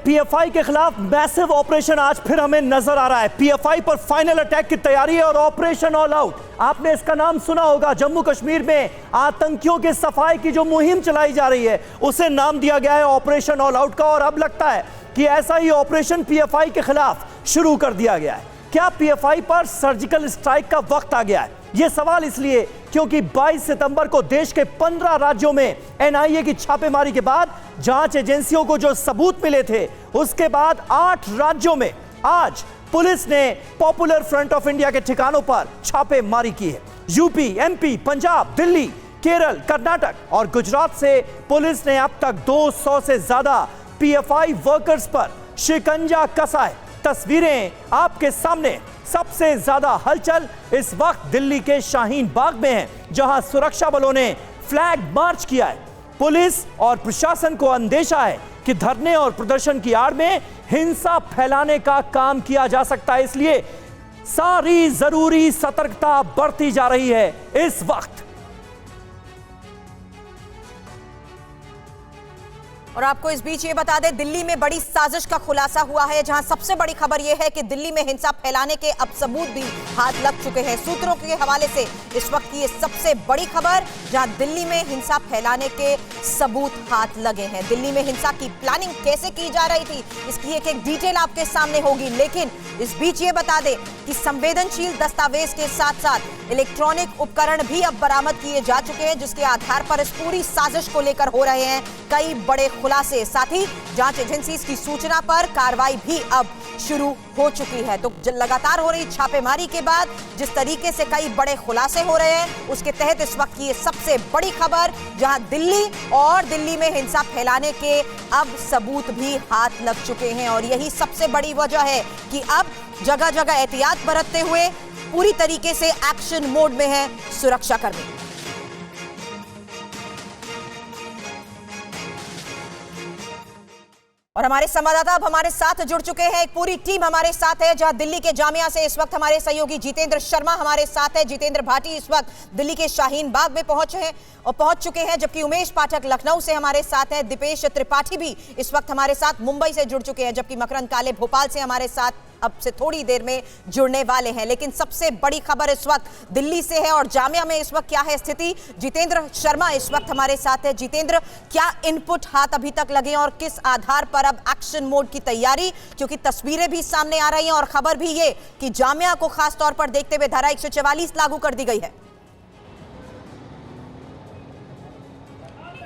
PFI के खिलाफ massive operation आज फिर हमें नजर आ रहा है। पीएफआई पर फाइनल अटैक की तैयारी है और ऑपरेशन ऑल आउट, आपने इसका नाम सुना होगा। जम्मू कश्मीर में आतंकियों के सफाई की जो मुहिम चलाई जा रही है उसे नाम दिया गया है ऑपरेशन ऑल आउट का, और अब लगता है कि ऐसा ही ऑपरेशन पीएफआई के खिलाफ शुरू कर दिया गया है। क्या पीएफआई पर सर्जिकल स्ट्राइक का वक्त आ गया है? यह सवाल इसलिए क्योंकि 22 सितंबर को देश के 15 राज्यों में एनआईए की छापेमारी के बाद जांच एजेंसियों को जो सबूत मिले थे, उसके बाद 8 राज्यों में आज पुलिस ने पॉपुलर फ्रंट ऑफ इंडिया के ठिकानों पर छापेमारी की है। यूपी, एमपी, पंजाब, दिल्ली, केरल, कर्नाटक और गुजरात से पुलिस ने अब तक 200 से ज्यादा पीएफआई वर्कर्स पर शिकंजा कसा है। तस्वीरें आपके सामने। सबसे ज्यादा हलचल इस वक्त दिल्ली के शाहीन बाग में है, जहां सुरक्षा बलों ने फ्लैग मार्च किया है। पुलिस और प्रशासन को अंदेशा है कि धरने और प्रदर्शन की आड़ में हिंसा फैलाने का काम किया जा सकता है, इसलिए सारी जरूरी सतर्कता बरती जा रही है इस वक्त। और आपको इस बीच ये बता दें, दिल्ली में बड़ी साजिश का खुलासा हुआ है, जहां सबसे बड़ी खबर यह है कि दिल्ली में हिंसा फैलाने के अब सबूत भी हाथ लग चुके हैं। सूत्रों के हवाले से इस वक्त की ये सबसे बड़ी खबर, जहां दिल्ली में हिंसा फैलाने के सबूत हाथ लगे हैं। दिल्ली में हिंसा की प्लानिंग कैसे की जा रही थी, इसकी एक एक डिटेल आपके सामने होगी, लेकिन इस बीच ये बता दें कि संवेदनशील दस्तावेज के साथ साथ इलेक्ट्रॉनिक उपकरण भी अब बरामद किए जा चुके हैं, जिसके आधार पर इस पूरी साजिश को लेकर हो रहे हैं कई बड़े खुलासे। साथ ही जांच एजेंसी की सूचना पर कार्रवाई भी अब शुरू हो चुकी है। तो लगातार हो रही छापेमारी के बाद जिस तरीके से कई बड़े खुलासे हो रहे हैं, उसके तहत इस वक्त की ये सबसे बड़ी खबर, जहां दिल्ली में हिंसा फैलाने के अब सबूत भी हाथ लग चुके हैं। और यही सबसे बड़ी वजह है कि अब जगह जगह एहतियात बरतते हुए पूरी तरीके से एक्शन मोड में है सुरक्षा कर्मी। और हमारे संवाददाता अब हमारे साथ जुड़ चुके हैं, एक पूरी टीम हमारे साथ है, जहां दिल्ली के जामिया से इस वक्त हमारे सहयोगी जितेंद्र शर्मा हमारे साथ है। जितेंद्र भाटी इस वक्त दिल्ली के शाहीन बाग में पहुंच चुके हैं, जबकि उमेश पाठक लखनऊ से हमारे साथ हैं। दीपेश त्रिपाठी भी इस वक्त हमारे साथ मुंबई से जुड़ चुके हैं, जबकि मकरंद काले भोपाल से हमारे साथ अब से थोड़ी देर में जुड़ने वाले हैं। लेकिन सबसे बड़ी खबर इस वक्त दिल्ली से है, और जामिया में इस वक्त क्या है स्थिति, जितेंद्र शर्मा इस वक्त हमारे साथ है। जितेंद्र, क्या इनपुट हाथ अभी तक लगे और किस आधार पर अब एक्शन मोड की तैयारी, क्योंकि तस्वीरें भी सामने आ रही हैं और खबर भी ये कि जामिया को खास तौर पर देखते हुए धारा 144 लागू कर दी गई है।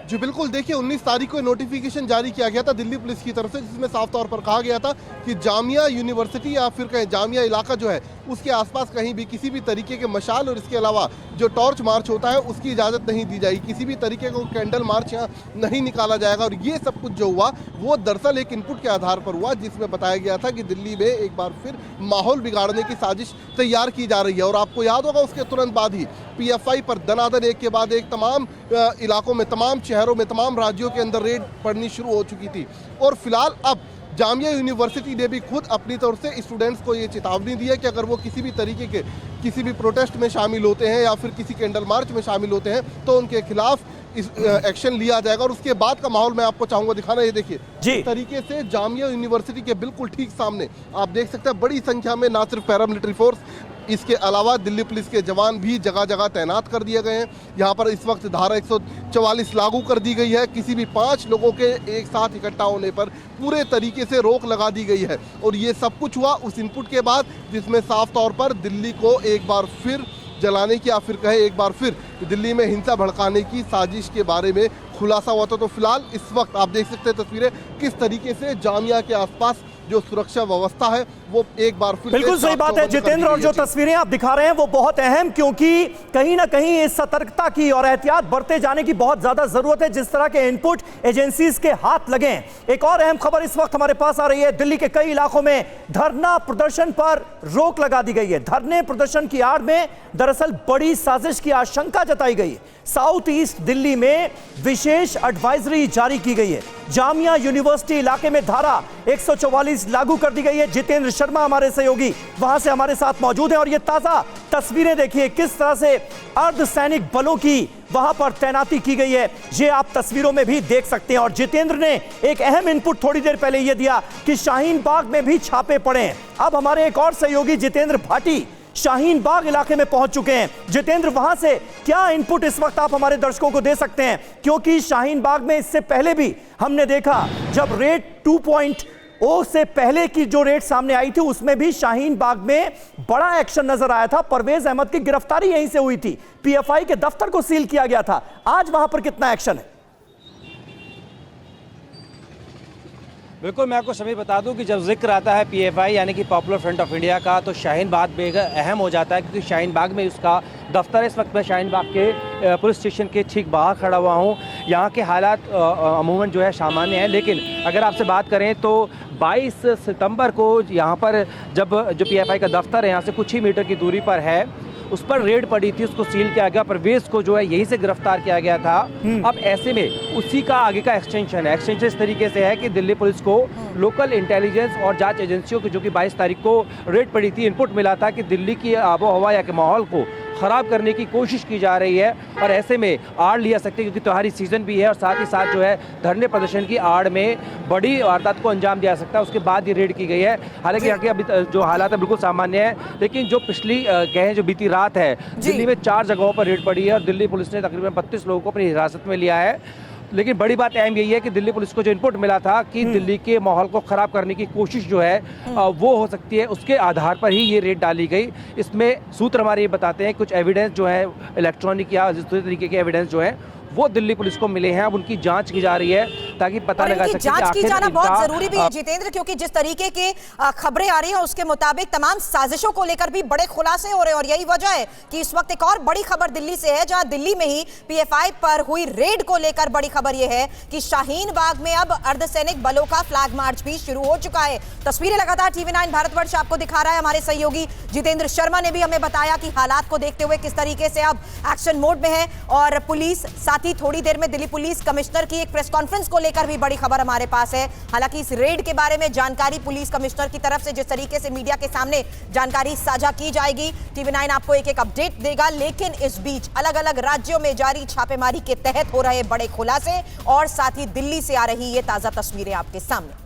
जी बिल्कुल, देखिए 19 तारीख को नोटिफिकेशन जारी किया गया था दिल्ली पुलिस की तरफ से, जिसमें साफ तौर पर कहा गया था कि जामिया यूनिवर्सिटी या फिर कहीं जामिया इलाका जो है उसके आसपास कहीं भी किसी भी तरीके के मशाल और इसके अलावा जो टॉर्च मार्च होता है उसकी इजाज़त नहीं दी जाएगी। किसी भी तरीके का कैंडल मार्च यहाँ नहीं निकाला जाएगा। और ये सब कुछ जो हुआ वो दरअसल एक इनपुट के आधार पर हुआ, जिसमें बताया गया था कि दिल्ली में एक बार फिर माहौल बिगाड़ने की साजिश तैयार की जा रही है। और आपको याद होगा उसके तुरंत बाद ही पीएफआई पर दनादन एक के बाद एक तमाम इलाकों में, तमाम शहरों में, तमाम राज्यों के अंदर रेड पड़नी शुरू हो चुकी थी। और फिलहाल अब जामिया यूनिवर्सिटी ने भी खुद अपनी तरफ से स्टूडेंट्स को ये चेतावनी दी है कि अगर वो किसी भी तरीके के किसी भी प्रोटेस्ट में शामिल होते हैं या फिर किसी कैंडल मार्च में शामिल होते हैं तो उनके खिलाफ एक्शन लिया जाएगा। और उसके बाद का माहौल मैं आपको चाहूंगा दिखाना, ये देखिए इस तरीके से जामिया यूनिवर्सिटी के बिल्कुल ठीक सामने आप देख सकते हैं बड़ी संख्या में ना सिर्फ पैरामिलिट्री फोर्स, इसके अलावा दिल्ली पुलिस के जवान भी जगह जगह तैनात कर दिए गए हैं। यहाँ पर इस वक्त धारा 144 लागू कर दी गई है। किसी भी 5 लोगों के एक साथ इकट्ठा होने पर पूरे तरीके से रोक लगा दी गई है। और ये सब कुछ हुआ उस इनपुट के बाद, जिसमें साफ तौर पर दिल्ली को एक बार फिर जलाने की या फिर कहे एक बार फिर दिल्ली में हिंसा भड़काने की साजिश के बारे में खुलासा हुआ था। तो फिलहाल इस वक्त आप देख सकते हैं तस्वीरें किस तरीके से जामिया के आसपास जो सुरक्षा व्यवस्था है वो एक बार फिर बिल्कुल सही बात है जितेंद्र, और जो तस्वीरें आप दिखा रहे हैं वो बहुत अहम, क्योंकि कहीं ना कहीं इस सतर्कता की और एहतियात बरते जाने की बहुत ज्यादा जरूरत है, जिस तरह के इनपुट एजेंसीज के हाथ लगे हैं। एक और अहम खबर इस वक्त हमारे पास आ रही है, दिल्ली के कई इलाकों में धरना प्रदर्शन पर रोक लगा दी गई है। धरने प्रदर्शन की आड़ में दरअसल बड़ी साजिश की आशंका जताई गई है। साउथ ईस्ट दिल्ली में विशेष एडवाइजरी जारी की गई है। जामिया यूनिवर्सिटी इलाके में धारा 144 पॉलिसी लागू कर दी गई है। जितेंद्र शर्मा हमारे सहयोगी वहां से हमारे साथ मौजूद हैं और ये ताजा तस्वीरें देखिए किस तरह से अर्धसैनिक बलों की वहां पर तैनाती की गई है, ये आप तस्वीरों में भी देख सकते हैं। और जितेंद्र ने एक अहम इनपुट थोड़ी देर पहले यह दिया कि शाहीन बाग में भी छापे पड़े हैं। अब हमारे एक और सहयोगी जितेंद्र भाटी शाहीन बाग इलाके में पहुंच चुके हैं। जितेंद्र, वहां से क्या इनपुट इस वक्त आप हमारे दर्शकों को दे सकते हैं, क्योंकि शाहीन बाग में इससे पहले भी हमने देखा जब रेड 2.0 से पहले की जो रेड सामने आई थी उसमें भी शाहीन बाग में बड़ा एक्शन नजर आया था। परवेज अहमद की गिरफ्तारी यहीं से हुई थी, पीएफआई के दफ्तर को सील किया गया था। आज वहां पर कितना एक्शन है? बिल्कुल, मैं आपको सभी बता दूं कि जब जिक्र आता है पीएफआई यानी कि पॉपुलर फ्रंट ऑफ इंडिया का, तो शाहीन बाग बेहद अहम हो जाता है, क्योंकि शाहीन बाग में उसका दफ्तर है। इस वक्त मैं शाहीन बाग के पुलिस स्टेशन के ठीक बाहर खड़ा हुआ हूं। यहाँ के हालात अमूमन जो है सामान्य हैं, लेकिन अगर आपसे बात करें तो 22 सितंबर को यहाँ पर जब जो पीएफआई का दफ्तर है यहाँ से कुछ ही मीटर की दूरी पर है, उस पर रेड पड़ी थी, उसको सील किया गया। परवेज को जो है यहीं से गिरफ्तार किया गया था। अब ऐसे में उसी का आगे का एक्सटेंशन है। एक्सटेंशन इस तरीके से है कि दिल्ली पुलिस को लोकल इंटेलिजेंस और जांच एजेंसियों की जो कि 22 तारीख को रेड पड़ी थी, इनपुट मिला था कि दिल्ली की आबो हवा या के माहौल को ख़राब करने की कोशिश की जा रही है और ऐसे में आड़ लिया सकते हैं, क्योंकि त्योहारी सीज़न भी है और साथ ही साथ जो है धरने प्रदर्शन की आड़ में बड़ी वारदात को अंजाम दिया सकता है। उसके बाद ये रेड की गई है। हालांकि यहाँ के अभी जो हालात है बिल्कुल सामान्य है, लेकिन जो पिछली कहें जो बीती रात है, दिल्ली में 4 जगहों पर रेड पड़ी है और दिल्ली पुलिस ने तकरीबन 32 लोगों को अपनी हिरासत में लिया है। लेकिन बड़ी बात अहम यही है कि दिल्ली पुलिस को जो इनपुट मिला था कि दिल्ली के माहौल को ख़राब करने की कोशिश जो है वो हो सकती है, उसके आधार पर ही ये रेड डाली गई। इसमें सूत्र हमारे ये बताते हैं कुछ एविडेंस जो है इलेक्ट्रॉनिक या दूसरे तरीके के एविडेंस जो है वो दिल्ली पुलिस को मिले हैं। अब उनकी जांच की जा रही है ताकि पता लगा सके कि जांच की जाना बहुत जरूरी भी है जितेंद्र, क्योंकि जिस तरीके के खबरें आ रही हैं उसके मुताबिक तमाम साजिशों को लेकर भी बड़े खुलासे हो रहे हैं और यही वजह है कि इस वक्त एक और बड़ी खबर दिल्ली से है, जहां दिल्ली में ही पीएफआई पर हुई रेड को लेकर बड़ी खबर यह है कि शाहीन बाग में अब अर्धसैनिक बलों का फ्लैग मार्च भी शुरू हो चुका है। तस्वीरें लगातार TV9 भारतवर्ष आपको दिखा रहा है। हमारे सहयोगी जितेंद्र शर्मा ने भी हमें बताया कि हालात को देखते हुए किस तरीके से अब एक्शन मोड में है और पुलिस साथ ही थोड़ी देर में दिल्ली पुलिस कमिश्नर की एक प्रेस कॉन्फ्रेंस को लेकर भी बड़ी खबर हमारे पास है। हालांकि इस रेड के बारे में जानकारी पुलिस कमिश्नर की तरफ से जिस तरीके से मीडिया के सामने जानकारी साझा की जाएगी, TV9 आपको एक अपडेट देगा। लेकिन इस बीच अलग अलग राज्यों में जारी छापेमारी के तहत हो रहे बड़े खुलासे और साथ ही दिल्ली से आ रही ये ताजा तस्वीरें आपके सामने।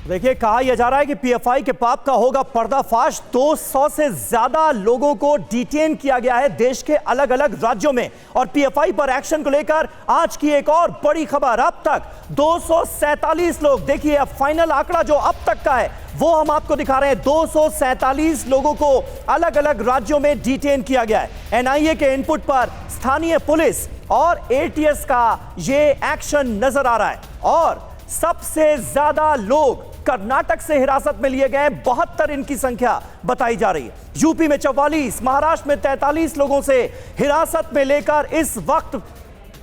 देखिए, कहा यह जा रहा है कि पीएफआई के पाप का होगा पर्दाफाश। 200 से ज्यादा लोगों को डिटेन किया गया है देश के अलग अलग राज्यों में और पीएफआई पर एक्शन को लेकर आज की एक और बड़ी खबर। अब तक 247 लोग, देखिए अब फाइनल आंकड़ा जो अब तक का है वो हम आपको दिखा रहे हैं। 247 लोगों को अलग अलग राज्यों में डिटेन किया गया है। एनआईए के इनपुट पर स्थानीय पुलिस और एटीएस का ये एक्शन नजर आ रहा है और सबसे ज्यादा लोग कर्नाटक से हिरासत में लिए गए, 72 इनकी संख्या बताई जा रही है। यूपी में 44, महाराष्ट्र में 43 लोगों से हिरासत में लेकर इस वक्त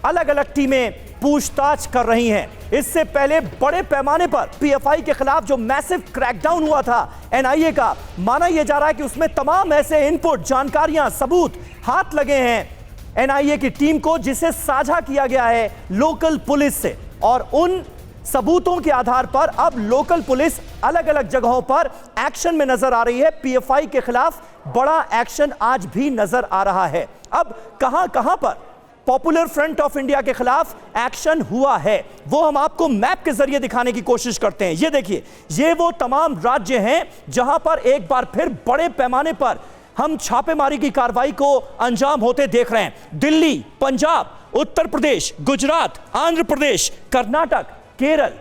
अलग अलग टीमें पूछताछ कर रही हैं। इससे पहले बड़े पैमाने पर पीएफआई के खिलाफ जो मैसिव क्रैकडाउन हुआ था एनआईए का, माना यह जा रहा है कि उसमें तमाम ऐसे इनपुट, जानकारियां, सबूत हाथ लगे हैं एनआईए की टीम को, जिसे साझा किया गया है लोकल पुलिस से और उन सबूतों के आधार पर अब लोकल पुलिस अलग अलग जगहों पर एक्शन में नजर आ रही है। पीएफआई के खिलाफ बड़ा एक्शन आज भी नजर आ रहा है। अब कहां कहां पर पॉपुलर फ्रंट ऑफ इंडिया के खिलाफ एक्शन हुआ है वो हम आपको मैप के जरिए दिखाने की कोशिश करते हैं। ये देखिए, ये वो तमाम राज्य हैं जहां पर एक बार फिर बड़े पैमाने पर हम छापेमारी की कार्रवाई को अंजाम होते देख रहे हैं। दिल्ली, पंजाब, उत्तर प्रदेश, गुजरात, आंध्र प्रदेश, कर्नाटक, केरल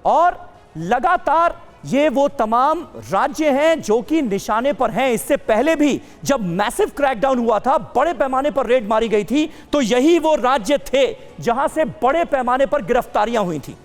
और लगातार ये वो तमाम राज्य हैं जो कि निशाने पर हैं। इससे पहले भी जब मैसिव क्रैकडाउन हुआ था, बड़े पैमाने पर रेड मारी गई थी, तो यही वो राज्य थे जहां से बड़े पैमाने पर गिरफ्तारियां हुई थी।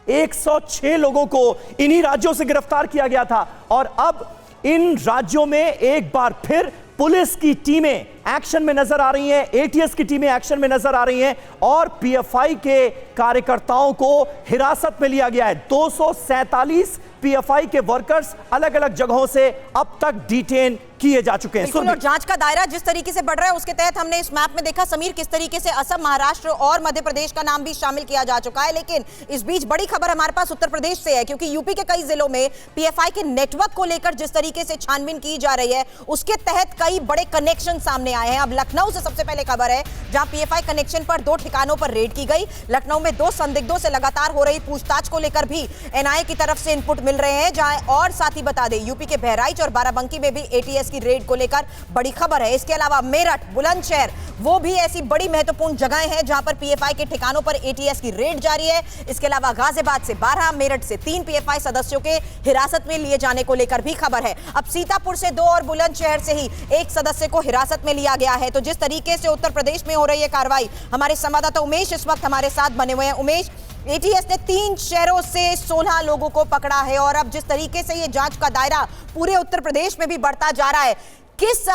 106 लोगों को इन्हीं राज्यों से गिरफ्तार किया गया था और अब इन राज्यों में एक बार फिर पुलिस की टीमें एक्शन में नजर आ रही हैं, एटीएस की टीमें एक्शन में नजर आ रही हैं और पीएफआई के कार्यकर्ताओं को हिरासत में लिया गया है। 247 पीएफआई के वर्कर्स अलग अलग जगहों से अब तक डिटेन किए जा चुके हैं। बिल्कुल, और जांच का दायरा जिस तरीके से बढ़ रहा है उसके तहत हमने इस मैप में देखा समीर किस तरीके से असम, महाराष्ट्र और मध्य प्रदेश का नाम भी शामिल किया जा चुका है। लेकिन इस बीच बड़ी खबर हमारे पास उत्तर प्रदेश से है, क्योंकि यूपी के कई जिलों में पीएफआई के नेटवर्क को लेकर जिस तरीके से छानबीन की जा रही है उसके तहत कई बड़े कनेक्शन सामने आए हैं। अब लखनऊ से सबसे पहले खबर है, जहां पीएफआई कनेक्शन पर 2 ठिकानों पर रेड की गई। लखनऊ में 2 संदिग्धों से लगातार हो रही पूछताछ को लेकर भी एनआईए की तरफ से इनपुट मिल रहे हैं। जहां और साथ ही बता दें यूपी के बहराइच और बाराबंकी में भी एटीएस की रेड को लेकर बड़ी खबर है। इसके अलावा मेरठ, बुलंदशहर, वो भी ऐसी बड़ी महत्वपूर्ण जगहें हैं जहां पर पीएफआई के ठिकानों पर एटीएस की रेड जारी है। इसके अलावा गाजियाबाद से 12, मेरठ से 3 पीएफआई सदस्यों के हिरासत में लिए जाने को लेकर भी खबर है। अब सीतापुर से 2 और बुलंदशहर से ही 1 सदस्य को हिरासत में लिया गया है। तो जिस तरीके से उत्तर प्रदेश में हो रही है कार्रवाई, हमारे संवाददाता उमेश इस वक्त हमारे साथ बने हुए हैं। उमेश, एटीएस ने 3 शहरों से 16 लोगों को पकड़ा है और अब जिस तरीके से ये जांच का दायरा पूरे उत्तर प्रदेश में भी बढ़ता जा रहा है, किस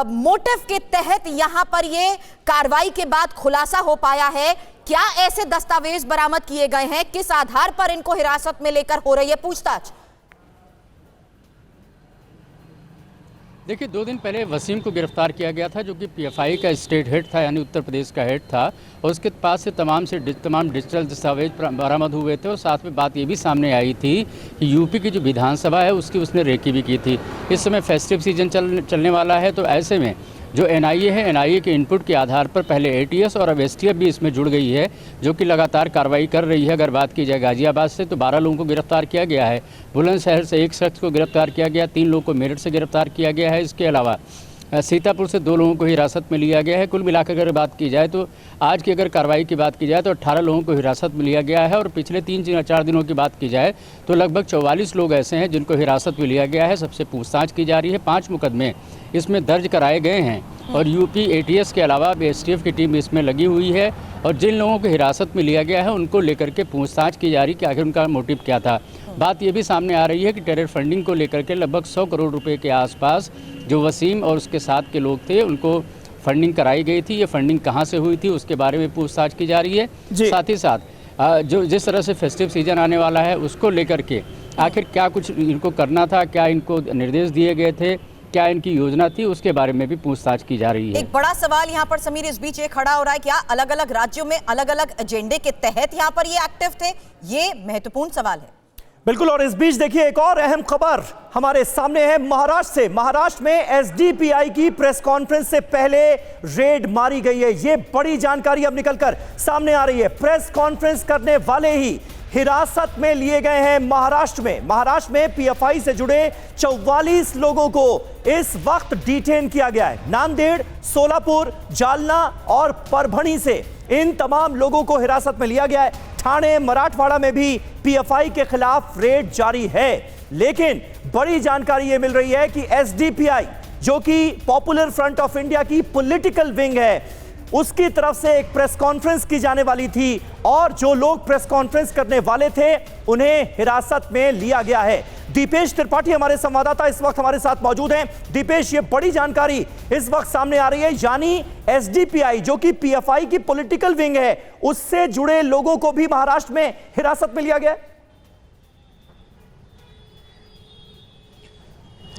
मोटिव के तहत यहां पर ये कार्रवाई के बाद खुलासा हो पाया है? क्या ऐसे दस्तावेज बरामद किए गए हैं? किस आधार पर इनको हिरासत में लेकर हो रही है पूछताछ? देखिए, 2 दिन पहले वसीम को गिरफ्तार किया गया था, जो कि पीएफआई का स्टेट हेड था, यानी उत्तर प्रदेश का हेड था, और उसके पास से तमाम डिजिटल दस्तावेज बरामद हुए थे। और साथ में बात ये भी सामने आई थी कि यूपी की जो विधानसभा है उसकी उसने रेकी भी की थी। इस समय फेस्टिव सीजन चलने वाला है, तो ऐसे में जो एनआईए है, एनआईए के इनपुट के आधार पर पहले एटीएस और अब एसटीएफ भी इसमें जुड़ गई है, जो कि लगातार कार्रवाई कर रही है। अगर बात की जाए गाजियाबाद से, तो 12 लोगों को गिरफ्तार किया गया है। बुलंदशहर से 1 शख्स को गिरफ्तार किया गया, 3 लोगों को मेरठ से गिरफ्तार किया गया है। इसके अलावा सीतापुर से 2 लोगों को हिरासत में लिया गया है। कुल मिलाकर अगर बात की जाए तो आज की अगर कार्रवाई की बात की जाए तो 18 लोगों को हिरासत में लिया गया है। और पिछले 3-4 दिनों की बात की जाए तो लगभग 44 लोग ऐसे हैं जिनको हिरासत में लिया गया है। सबसे पूछताछ की जा रही है। 5 मुकदमे इसमें दर्ज कराए गए हैं और यूपी एटीएस के अलावा एसटीएफ की टीम इसमें लगी हुई है। और जिन लोगों को हिरासत में लिया गया है उनको लेकर के पूछताछ की जा रही कि आखिर उनका मोटिव क्या था। बात ये भी सामने आ रही है कि टेरर फंडिंग को लेकर के लगभग 100 करोड़ रुपए के आसपास जो वसीम और उसके साथ के लोग थे उनको फंडिंग कराई गई थी। ये फंडिंग कहाँ से हुई थी उसके बारे में पूछताछ की जा रही है। साथ ही साथ जो जिस तरह से फेस्टिव सीजन आने वाला है उसको लेकर के आखिर क्या कुछ इनको करना था, क्या इनको निर्देश दिए गए थे, क्या इनकी योजना थी, उसके बारे में भी पूछताछ की जा रही है। एक बड़ा सवाल यहाँ पर समीर इस बीच ये खड़ा हो रहा है, क्या अलग अलग राज्यों में अलग अलग एजेंडे के तहत यहाँ पर ये एक्टिव थे? ये महत्वपूर्ण सवाल है। बिल्कुल। और इस बीच देखिए एक और अहम खबर हमारे सामने है महाराष्ट्र से। महाराष्ट्र में एसडीपीआई की प्रेस कॉन्फ्रेंस से पहले रेड मारी गई है। ये बड़ी जानकारी अब निकलकर सामने आ रही है। प्रेस कॉन्फ्रेंस करने वाले ही हिरासत में लिए गए हैं महाराष्ट्र में। महाराष्ट्र में पीएफआई से जुड़े 44 लोगों को इस वक्त डिटेन किया गया है। नांदेड़, सोलापुर, जालना और परभणी से इन तमाम लोगों को हिरासत में लिया गया है। ठाणे, मराठवाड़ा में भी पीएफआई के खिलाफ रेड जारी है। लेकिन बड़ी जानकारी यह मिल रही है कि एसडीपीआई, जो कि पॉपुलर फ्रंट ऑफ इंडिया की पॉलिटिकल विंग है, उसकी तरफ से एक प्रेस कॉन्फ्रेंस की जाने वाली थी और जो लोग प्रेस कॉन्फ्रेंस करने वाले थे उन्हें हिरासत में लिया गया है। दीपेश त्रिपाठी हमारे संवाददाता इस वक्त हमारे साथ मौजूद हैं। दीपेश, ये बड़ी जानकारी इस वक्त सामने आ रही है, यानी एसडीपीआई जो कि पीएफआई की पॉलिटिकल विंग है, उससे जुड़े लोगों को भी महाराष्ट्र में हिरासत में लिया गया है।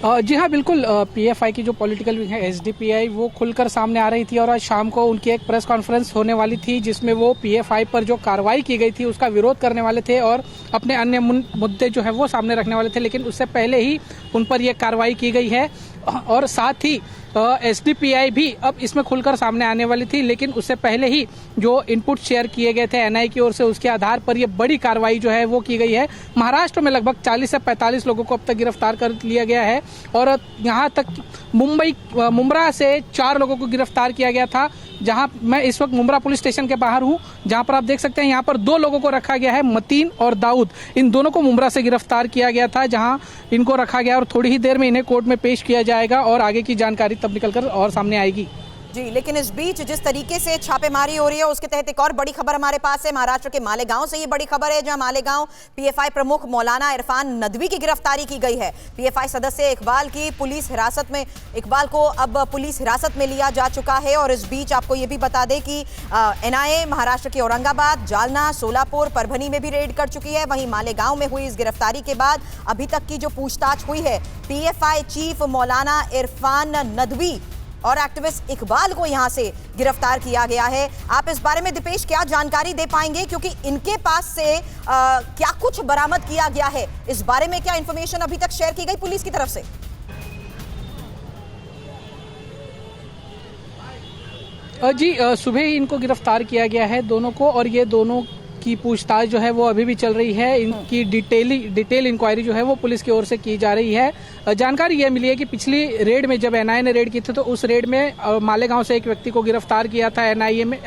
जी हाँ, बिल्कुल। पीएफआई की जो पॉलिटिकल विंग है एसडीपीआई, वो खुलकर सामने आ रही थी और आज शाम को उनकी एक प्रेस कॉन्फ्रेंस होने वाली थी जिसमें वो पीएफआई पर जो कार्रवाई की गई थी उसका विरोध करने वाले थे और अपने अन्य मुद्दे जो है वो सामने रखने वाले थे। लेकिन उससे पहले ही उन पर यह कार्रवाई की गई है और साथ ही एसडीपीआई भी अब इसमें खुलकर सामने आने वाली थी। लेकिन उससे पहले ही जो इनपुट शेयर किए गए थे एनआईए की ओर से, उसके आधार पर यह बड़ी कार्रवाई जो है वो की गई है। महाराष्ट्र में लगभग 40 से 45 लोगों को अब तक गिरफ्तार कर लिया गया है और यहाँ तक मुंब्रा से 4 लोगों को गिरफ्तार किया गया था। जहां मैं इस वक्त मुंब्रा पुलिस स्टेशन के बाहर हूं, जहां पर आप देख सकते हैं यहाँ पर 2 लोगों को रखा गया है, मतीन और दाऊद। इन दोनों को मुंब्रा से गिरफ्तार किया गया था, जहां इनको रखा गया और थोड़ी ही देर में इन्हें कोर्ट में पेश किया जाएगा और आगे की जानकारी तब निकलकर और सामने आएगी। जी, लेकिन इस बीच जिस तरीके से छापेमारी हो रही है उसके तहत एक और बड़ी खबर हमारे पास है। महाराष्ट्र के मालेगांव से ये बड़ी खबर है, जहां मालेगांव पीएफआई प्रमुख मौलाना इरफान नदवी की गिरफ्तारी की गई है। पीएफआई सदस्य इकबाल को अब पुलिस हिरासत में लिया जा चुका है। और इस बीच आपको ये भी बता दें कि एनआईए महाराष्ट्र के औरंगाबाद, जालना, सोलापुर, परभनी में भी रेड कर चुकी है। वहीं मालेगांव में हुई इस गिरफ्तारी के बाद अभी तक की जो पूछताछ हुई है, पीएफआई चीफ मौलाना इरफान नदवी और एक्टिविस्ट इकबाल को यहां से गिरफ्तार किया गया है। आप इस बारे में दीपेश क्या जानकारी दे पाएंगे, क्योंकि इनके पास से क्या कुछ बरामद किया गया है, इस बारे में क्या इंफॉर्मेशन अभी तक शेयर की गई पुलिस की तरफ से? जी, सुबह ही इनको गिरफ्तार किया गया है दोनों को, और ये दोनों की पूछताछ जो है वो अभी भी चल रही है। इनकी डिटेल इंक्वायरी जो है वो पुलिस की ओर से की जा रही है। जानकारी यह मिली है कि पिछली रेड में जब एनआईए ने रेड की थी तो उस रेड में मालेगांव से एक व्यक्ति को गिरफ्तार किया था एनआईए ने,